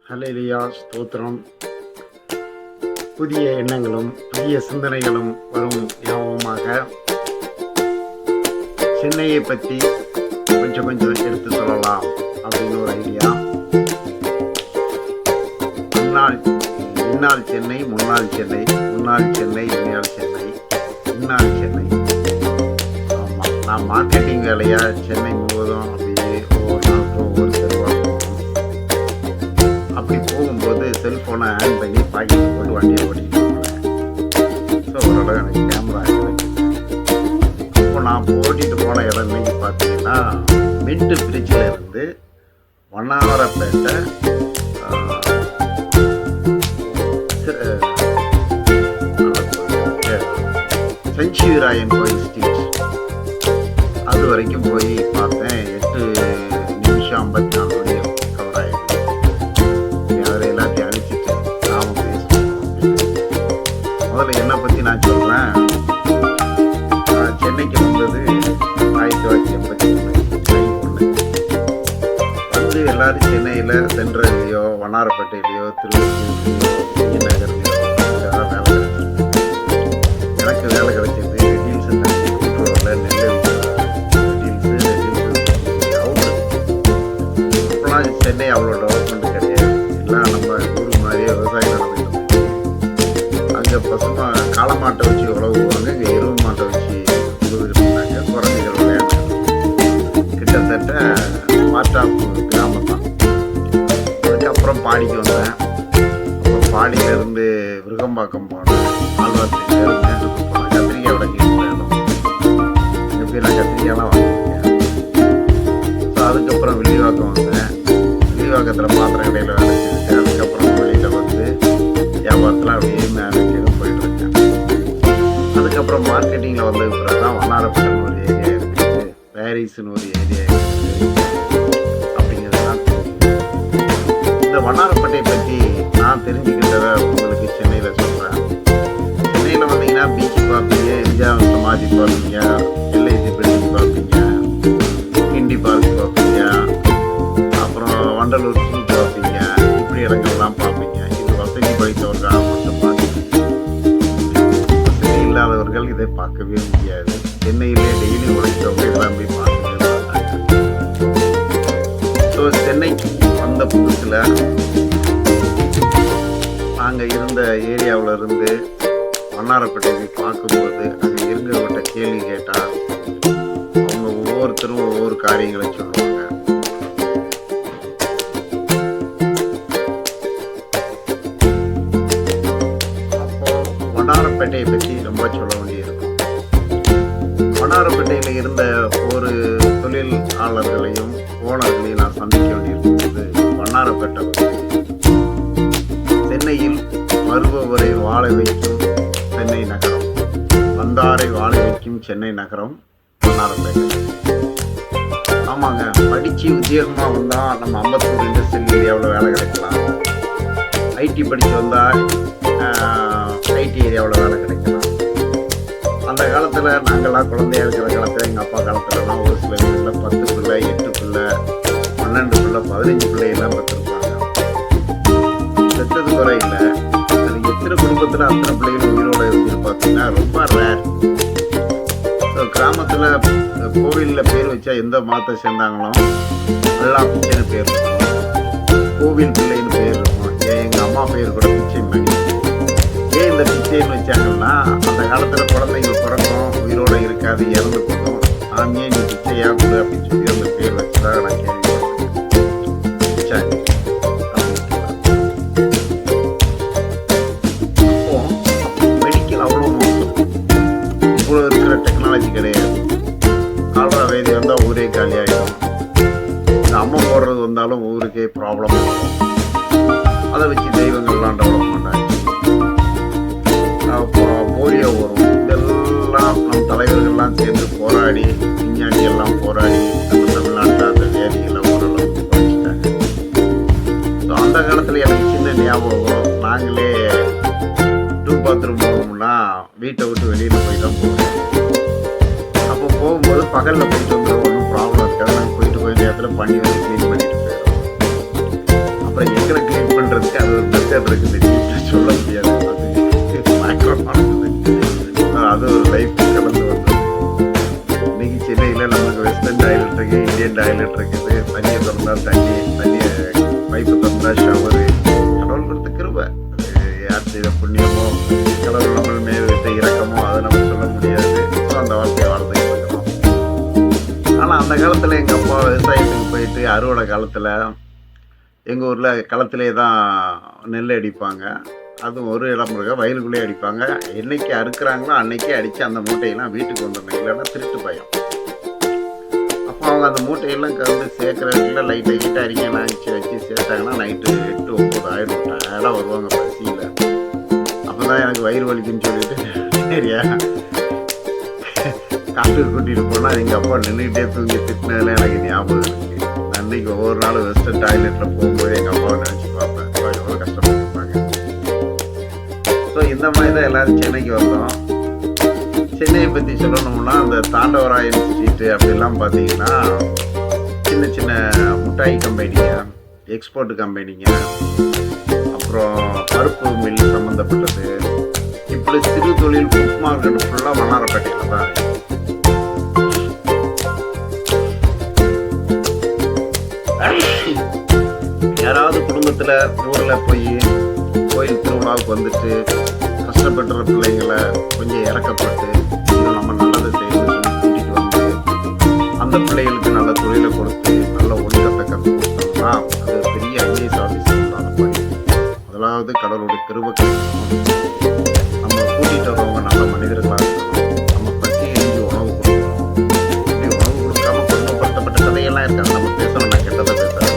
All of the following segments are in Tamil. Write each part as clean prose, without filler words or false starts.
ஹல்லேலூயா, ஸ்தோத்திரம். புதிய எண்ணங்களும் புதிய சிந்தனைகளும் வரும் ஞாபகமாக சென்னையை பற்றி கொஞ்சம் எடுத்து சொல்லலாம் அப்படின்னு ஒரு ஐடியா. இந்நாள் சென்னை, முன்னாள் சென்னை, முன்னாள் சென்னை, இந்நாள் சென்னை, இந்நாள் சென்னை. ஆமாம், நான் மார்க்கெட்டிங் வேலையாக சென்னை முழுவதும் அப்படியே ஒவ்வொரு நாளுக்கும் ஒவ்வொரு தெருவாக போகணும். அப்படி போகும்போது செல்ஃபோனை ஆன் பண்ணி பாக்கெட் போட்டு வண்டியை ஓட்டிகிட்டு போனேன். ஸோ ஓரளவு எனக்கு கேமரா கிடைச்சிது. அப்போ நான் ஓட்டிகிட்டு போன இடம் இன்னைக்கு பார்த்தீங்கன்னா மின்ட் பிரிட்ஜில் இருந்து வண்ணாரப்பேட்டை செஞ்சிவிராயன் கோயில் ஸ்ட்ரீட் அது வரைக்கும் போய் பார்த்தேன். 8 நிமிஷம் 54 நொடி கவர் ஆகிடுது. அதில் எல்லாத்தையும் அழிச்சிட்டு நாம பேசுவோம். முதல்ல என்னை பற்றி நான் சொல்கிறேன். சென்னைக்கு வந்தது 1981 வந்து எல்லோரும் சென்னையில் சென்ட்ரல்லையோ வண்ணாரப்பேட்டையிலையோ திருவள்ளூர்லையோ நகர்லையோ இதெல்லாம் வேலை கிடைச்சிருக்கு. எனக்கு வேலை கிடைச்சது டீல்ஸ் கூட்டுறவில் அப்போலாம் சென்னை அவ்வளோ டெவலப்மெண்ட் கிடையாது. எல்லாம் நம்ம ஊர் மாதிரியே விவசாயம் நடந்துட்டு அங்கே பசுமா காளமாட்டை வச்சு உழவுவாங்க, இங்கே எருவு மாட்டை வச்சு உழுதுருந்தாங்க. குறைஞ்சிகள் விளையாட்டு கிட்டத்தட்ட மாட்டாப்பு கிராமம் தான். அதுக்கப்புறம் பாடிக்கு வந்தேன். அப்புறம் பாடியிலேருந்து விருகம்பாக்கம் போனேன். ஆழ்வார்த்திலேருந்து மேட்டுக்கு போனேன். கத்திரிக்காய் விளக்கிட்டு இடம் இங்கே போய் நான் கத்திரிக்காயெல்லாம் வாங்கியிருக்கேன். ஸோ அதுக்கப்புறம் வில்லிவாக்கம் வந்தேன். வில்லிவாக்கத்தில் பாத்திரம் கடையில் வேலை செஞ்சுட்டு அதுக்கப்புறம் வெளியில் வந்து வியாபாரத்தில் அப்படியே மேனேஜரும் போயிட்டுருக்கேன். அதுக்கப்புறம் மார்க்கெட்டிங்கில் வந்ததுக்கு பிறகு தான் வண்ணாரப்பேட்டைன்னு ஒரு ஏரியா இருக்குது, பாரிஸ்னு ஒரு ஏரியா இருக்குது அப்படிங்கிறதுலாம் தெரியும். இந்த வண்ணாரப்பேட்டையை பற்றி நான் தெரிஞ்சுக்கிட்டதை உங்களுக்கு சென்னையில் சொல்கிறேன். சென்னையில் வந்தீங்கன்னா பீச் பார்ப்பீங்க, எம்ஜிஆர் சமாதி பார்ப்பீங்க, எல்ஐசி பில்டிங் பார்ப்பீங்க, கிண்டி பார்க் பார்ப்பீங்க, அப்புறம் வண்டலூர் ஜூ பார்ப்பீங்க. இப்படி இடங்கள்லாம் பார்ப்பீங்க. இது வசதி படைத்தவர்கள் மட்டும் பார்க்க, வசதி இல்லாதவர்கள் இதை பார்க்கவே முடியாது. சென்னையிலே டெய்லி உழைத்தவங்க இதெல்லாம் போய் பார்க்கவே மாட்டாங்க. ஸோ சென்னைக்கு வந்த புதுசில் நாங்கள் இருந்த ஏரியாவில் இருந்து வண்ணாரப்பேட்டையை பார்க்கும்போது அங்கே இருந்தவர்கிட்ட கேள்வி கேட்டால் அவங்க ஒவ்வொருத்தரும் ஒவ்வொரு காரியங்களை சொல்லுவாங்க. அப்போ வண்ணாரப்பேட்டையை பற்றி ரொம்ப சொல்ல வேண்டியிருக்கும். வண்ணாரப்பேட்டையில் இருந்த ஒரு தொழிலாளர்களையும் ஓனர்களையும் நான் சந்திக்க வேண்டியிருக்கும்போது வண்ணாரப்பேட்டை வந்து சென்னையில் வருபவரை வாழ வைக்கும் சென்னை நகரம், வந்தாரை வாழ வைக்கும் சென்னை நகரம் வண்ணாரப்பேட்டை. ஆமாங்க, படித்து உத்தியோகமாக வந்தால் நம்ம அம்பத்தூர் இண்டஸ்ட்ரியல் ஏரியாவில் வேலை கிடைக்கலாம். ஐடி படித்து வந்தால் ஐடி ஏரியாவில் வேலை கிடைக்கலாம். அந்த காலத்தில் நாங்கள்லாம் குழந்தையாக இருக்கிற காலத்தில் எங்கள் அப்பா காலத்துலலாம் ஒரு சில வீட்டில் 10 பிள்ளை, 8 பிள்ளை, 12 பிள்ளை, 15 பிள்ளையெல்லாம் பெற்றிருப்பாங்க. பெற்றது குறை இல்லை. அது எத்தனை குடும்பத்தில் அத்தனை பிள்ளைகள் உயிரோடு இருந்து பார்த்தீங்கன்னா ரொம்ப ரேர். ஸோ கிராமத்தில் கோவிலில் பேர் வச்சா எந்த மதத்தை சேர்ந்தாங்களோ நல்லா பிச்சைன்னு பேர் இருக்கும், கோவில் பிள்ளைன்னு பேர் இருக்கும். எங்கள் அம்மா பேர் கூட பிச்சை மணி. ஏன் இந்த பிச்சைன்னு வச்சாங்கன்னா அந்த காலத்தில் குழந்தைங்க பிறக்கும், உயிரோடு இருக்காது, இறந்து போகும். சாமியே நீ பிச்சையா கொடு அப்படின்னு சொல்லி அந்த பேர் வச்சுதான் நான் கேள்விப்பட்டேன். பிச்சை டெக்னாலஜி கிடையாது. கால்ரா வேதி வந்தால் ஊரே காலியாகிடும். இந்த அம்மை போடுறது வந்தாலும் ஊருக்கே ப்ராப்ளம் ஆகும். அதை வச்சு தெய்வங்கள்லாம் டெவலப்மெண்ட் ஆகிடுச்சு. அப்புறம் போலியோ வரும். இதெல்லாம் நம் தலைவர்கள்லாம் சேர்ந்து போராடி, விஞ்ஞானிகள்லாம் போராடி நம்ம தமிழ்நாட்டில் அந்த வியாதிகளை ஓரளவுக்கு குறைச்சிட்டாங்க. ஸோ அந்த காலத்தில் எனக்கு சின்ன ஞாபகம், நாங்களே பாத்ரூம் போகணும்னா வீட்டை விட்டு வெளியில் போய் தான் போவோம். அப்போ போகும்போது பகலில் போயிட்டு வந்துடும், ஒன்றும் ப்ராப்ளம் இருக்காது. நாங்கள் போயிட்டு போய் நேரத்தில் பண்ணி வந்து க்ளீன் பண்ணிட்டு போயிடுவோம். அப்புறம் எங்களை க்ளீன் பண்ண பண்ணுறதுக்கு அது ஒரு மெத்தட் இருக்குது, சொல்ல முடியாது. அது பயங்கரமானது. அது ஒரு லைஃப் கலந்து வந்தது. இன்னைக்கு சென்னையில் நமக்கு வெஸ்டர்ன் டாய்லெட் இருக்குது, இந்தியன் டாய்லெட் இருக்குது. தண்ணியை திறந்தா தண்ணியை பைப்பு திறந்தா ஷவரு. கடவுள் கொடுத்த கிருபை. அது யார் செய்த புண்ணியமோ கடவுள் நம்ம மேல் வைத்த இரக்கமோ அதை நம்ம சொல்ல முடியாது. அந்த வாழ்க்கையை வாழ்ந்துக்கிட்டு இருக்கிறோம். ஆனால் அந்த காலத்தில் எங்கள் அப்பா விவசாயத்துக்கு போயிட்டு அறுவடை காலத்தில் எங்கள் ஊரில் களத்திலே தான் நெல் அடிப்பாங்க. அதுவும் ஒரு இடம் இருக்க வயலுக்குள்ளேயே அடிப்பாங்க. என்றைக்கு அறுக்கிறாங்களோ அன்றைக்கே அடித்து அந்த மூட்டையெல்லாம் வீட்டுக்கு வந்துடணும், இல்லைன்னா திருட்டு பயம். அப்போ அவங்க அந்த மூட்டையெல்லாம் கலந்து சேர்க்குறதுக்குள்ள லைட்டை கிட்ட அடிக்கலாம் வச்சு சேர்த்தாங்கன்னா நைட்டு 8, 9 ஆயிரம் டயர்டாக வருவாங்க பசியில். அப்போ தான் எனக்கு வயிறு வலிக்குன்னு சொல்லிட்டு சரியா காட்டுக்கு கூட்டிகிட்டு போனால் எங்கள் அப்பா நின்றுக்கிட்டே தூங்கி திட்டினதில் எனக்கு ஞாபகம் இருக்குது. நான் அன்றைக்கி ஒவ்வொரு நாளும் வெஸ்டர்ன் டாய்லெட்டில் போகும்போது எங்கள் அப்பாவை நினச்சி பார்ப்பேன், அப்பா எவ்வளோ கஷ்டப்பட்டுருப்பாங்க. ஸோ இந்த மாதிரி தான் எல்லோரும் சென்னைக்கு வந்தோம். சென்னையை பற்றி சொல்லணும்னா அந்த தாண்டவராயன் ஸ்ட்ரீட்டு அப்படிலாம் பார்த்தீங்கன்னா சின்ன சின்ன மிட்டாய் கம்பெனிங்க, எக்ஸ்போர்ட் கம்பெனிங்க, அப்புறம் பருப்பு மில் சம்மந்தப்பட்டது, இப்படி சிறு தொழில் ஃபுட் மார்க்கெட் ஃபுல்லாக வண்ணாரப்பேட்டையில் தான் இருக்குது. யாராவது குடும்பத்தில் ஊரில் போய் கோயில் திருவிழாவுக்கு வந்துட்டு கஷ்டப்படுற பிள்ளைங்களை கொஞ்சம் இறக்கப்பட்டு இது நம்ம நல்லதை செய்யணும்னு சொல்லி கூட்டிகிட்டு வந்து அந்த பிள்ளைகளுக்கு நல்ல தொழிலை கொடுத்து நல்ல ஒழுக்கத்தை கற்றுக் கொடுத்தோம்னா அது பெரிய ஐஏஎஸ் ஆஃபீஸர் உண்டான பணி. முதலாவது கடவுளுடைய கிருபை கிடைக்கணும். நம்ம கூட்டிகிட்டு வரவங்க நல்ல மனிதர்களாக இருக்கணும். நம்ம பசி எழுதி உணவு கொடுக்கணும். இப்படி உணவு கொடுக்காம கொடுமைப்படுத்தப்பட்ட கதையெல்லாம் இருக்காது. நம்ம பேசணும், நான் கெட்டதை பேசுகிறேன்.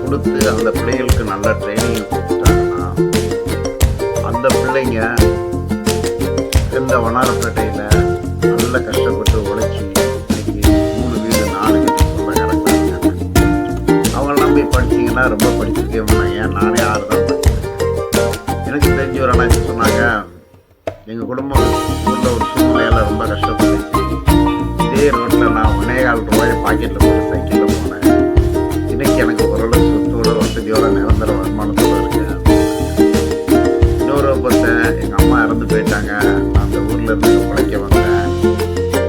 கொடுத்து அந்த பிள்ளைகளுக்கு நல்ல ட்ரைனிங் கொடுத்துட்டாங்கன்னா அந்த பிள்ளைங்க இந்த வண்ணாரப்பேட்டையில் நல்ல கஷ்டப்பட்டு உழைச்சி இன்னைக்கு 3 வீடு 4 வீடு சொந்தக்காரங்க இருக்காங்க. அவங்களாம் போய் படிச்சிங்கன்னா ரொம்ப படிச்சிருக்கே மாட்டாங்க. நானே 6 தான் படிச்சிருக்கேன். எனக்கு தெரிஞ்ச ஒரு அண்ணாச்சி சொன்னாங்க, எங்கள் குடும்பம் ஊரில் ஒரு சூழ்நிலையில் ரொம்ப கஷ்டப்பட்டுச்சு. இதே ரோட்டில் நான் 1.25 ரூபாய் பாக்கெட்டில் போட்டு சைக்கிளில் போனேன். இன்னைக்கு எனக்கு ஓரளவு சொத்தோட வசதியோட நிரந்தர வருமானத்தோடு இருக்கேன். இன்னொரு பத்தை எங்கள் அம்மா இறந்து போயிட்டாங்க. நான் அந்த ஊரில் இருந்து உழைக்க வந்தேன்.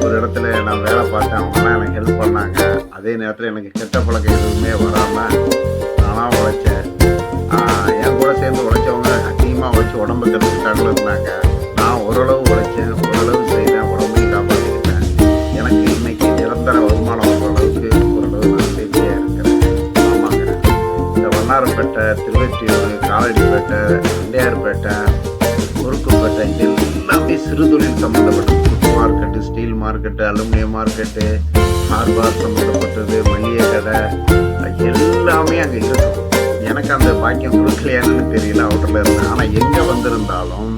ஒரு இடத்துல நான் வேலை பார்த்தேன், அவங்களாம் எனக்கு ஹெல்ப் பண்ணாங்க. அதே நேரத்தில் எனக்கு கெட்ட பழக்கம் எதுவுமே வராமல் நானாக உழைச்சேன். என் கூட சேர்ந்து உழைச்சவங்க அதிகமாக உழைச்சி உடம்பு கெடுத்துட்டாங்கன்னு இருந்தாங்க. நான் ஓரளவு உழைச்சேன், ஓரளவு செய்தேன், உடம்பையும் காப்பாற்றிக்கிட்டேன். எனக்கு இன்னைக்கு நிரந்தர வருமானம் ஓரளவுக்கு நான் செய்தியாக இருக்கிறேன். ஆமாங்க, இந்த வண்ணாரப்பேட்டை, திருவெற்றியூர், காலடிப்பேட்டை, ரெண்டையார்பேட்டை, முறுக்குப்பேட்டை இது எல்லாமே சிறு தொழில் சம்மந்தப்பட்டது. Food market, steel market, aluminium market, harbour சம்மந்தப்பட்டது, மளிகை கடை எல்லாமே அங்கே இருக்கும். எனக்கு அந்த பாக்கியம் கொடுக்கலையான்னு தெரியல, அவுட்டரில் இருந்தேன். ஆனால் எங்கே வந்திருந்தாலும்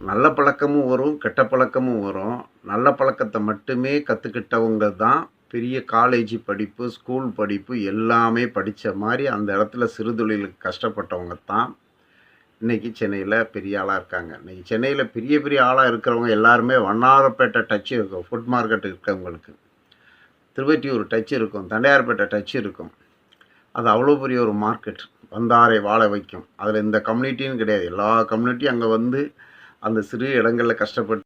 நல்ல பழக்கமும் வரும், கெட்ட பழக்கமும் வரும். நல்ல பழக்கத்தை மட்டுமே கற்றுக்கிட்டவங்க தான் பெரிய காலேஜ் படிப்பு, ஸ்கூல் படிப்பு எல்லாமே படித்த மாதிரி அந்த இடத்துல சிறு தொழிலுக்கு கஷ்டப்பட்டவங்க தான் இன்றைக்கி சென்னையில் பெரிய ஆளாக இருக்காங்க. இன்றைக்கி சென்னையில் பெரிய பெரிய ஆளாக இருக்கிறவங்க எல்லாருமே வண்ணாரப்பேட்டை டச் இருக்கும். ஃபுட் மார்க்கெட் இருக்கிறவங்களுக்கு திருவெற்றியூர் டச் இருக்கும், தண்டையார்பேட்டை டச் இருக்கும். அது அவ்வளோ பெரிய ஒரு மார்க்கெட், வந்தாரை வாழ வைக்கும். அதில் இந்த கம்யூனிட்டின்னு கிடையாது, எல்லா கம்யூனிட்டியும் அங்கே வந்து அந்த சிறு இடங்களில் கஷ்டப்பட்டு